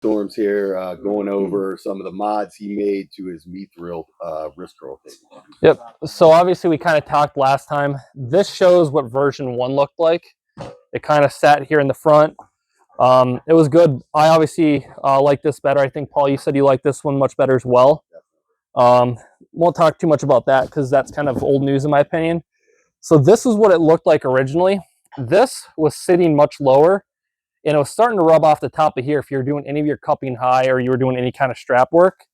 Storms here, going over some of the mods he made to his Mithril Wrist Curl Table. Yep. So obviously we kind of talked last time. This shows what version 1 looked like. It kind of sat here in the front. It was good. I obviously like this better. I think, Paul, you said you like this one much better as well. Won't talk too much about that because that's kind of old news in my opinion. So this is what it looked like originally. This was sitting much lower, and it was starting to rub off the top of here if you're doing any of your cupping high or you were doing any kind of strap work.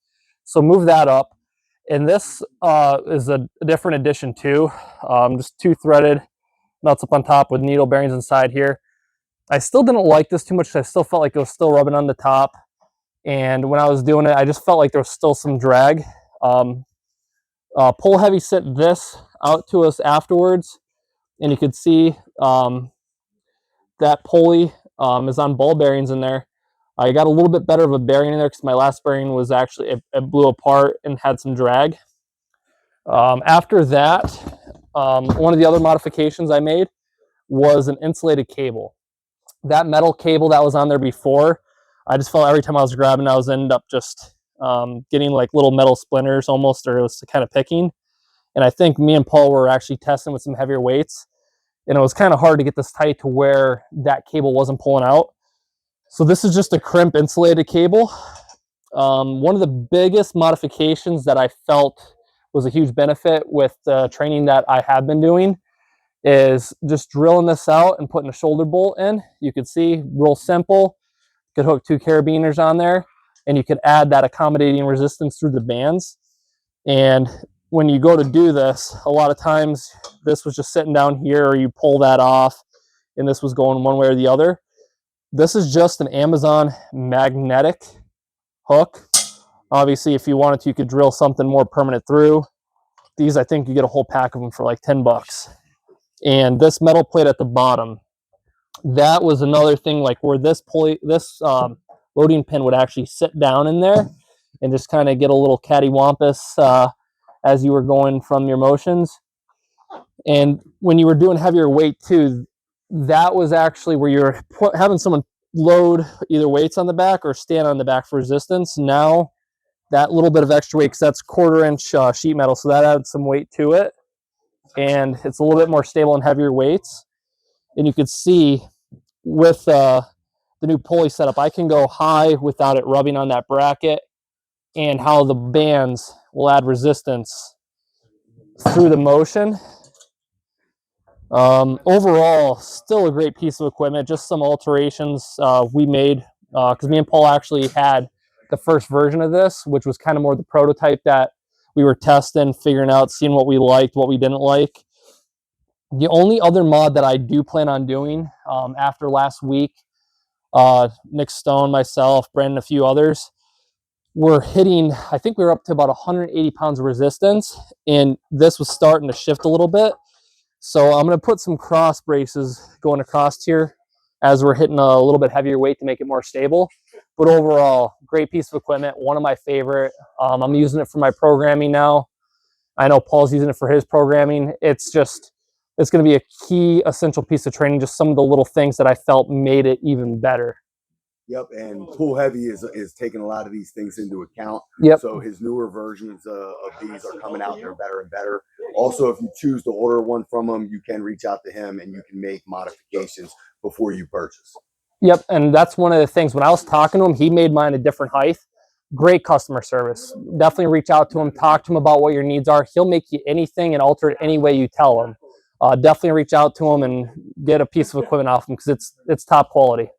So move that up. And this is a different addition too. Just 2-threaded nuts up on top with needle bearings inside here. I still didn't like this too much because I still felt like it was still rubbing on the top. And when I was doing it, I just felt like there was still some drag. Pull heavy sent this out to us afterwards, and you could see that pulley is on ball bearings in there. I got a little bit better of a bearing in there because my last bearing was actually, it blew apart and had some drag. After that, one of the other modifications I made was an insulated cable. That metal cable that was on there before, I just felt every time I was grabbing, I was ended up just getting like little metal splinters almost, or it was kind of picking. And I think me and Paul were actually testing with some heavier weights, and it was kind of hard to get this tight to where that cable wasn't pulling out. So this is just a crimp insulated cable. One of the biggest modifications that I felt was a huge benefit with the training that I have been doing is just drilling this out and putting a shoulder bolt in. You could see, real simple. You could hook 2 carabiners on there, and you could add that accommodating resistance through the bands. And when you go to do this, a lot of times this was just sitting down here, or you pull that off and this was going one way or the other. This is just an Amazon magnetic hook. Obviously, if you wanted to, you could drill something more permanent through. These, I think you get a whole pack of them for like 10 bucks. And this metal plate at the bottom, that was another thing, like where this loading pin would actually sit down in there and just kind of get a little cattywampus as you were going from your motions. And when you were doing heavier weight too, that was actually where you're having someone load either weights on the back or stand on the back for resistance. Now that little bit of extra weight, because that's 1/4 inch sheet metal, so that adds some weight to it, and it's a little bit more stable and heavier weights. And you could see with the new pulley setup, I can go high without it rubbing on that bracket, and how the bands will add resistance through the motion. Overall, still a great piece of equipment. Just some alterations we made because me and Paul actually had the first version of this, which was kind of more the prototype that we were testing, figuring out, seeing what we liked, what we didn't like. The only other mod that I do plan on doing after last week, Nick Stone, myself, Brandon, a few others, we're hitting, I think we were up to about 180 pounds of resistance, and this was starting to shift a little bit. So I'm going to put some cross braces going across here as we're hitting a little bit heavier weight to make it more stable. But overall, great piece of equipment, one of my favorite. I'm using it for my programming now. I know Paul's using it for his programming. It's going to be a key essential piece of training, just some of the little things that I felt made it even better. Yep, and Pull Heavy is taking a lot of these things into account. Yep. So his newer versions of these are coming out. They're better and better. Also, if you choose to order one from him, you can reach out to him and you can make modifications before you purchase. Yep, and that's one of the things. When I was talking to him, he made mine a different height. Great customer service. Definitely reach out to him, talk to him about what your needs are. He'll make you anything and alter it any way you tell him. Definitely reach out to him and get a piece of equipment off him because it's top quality.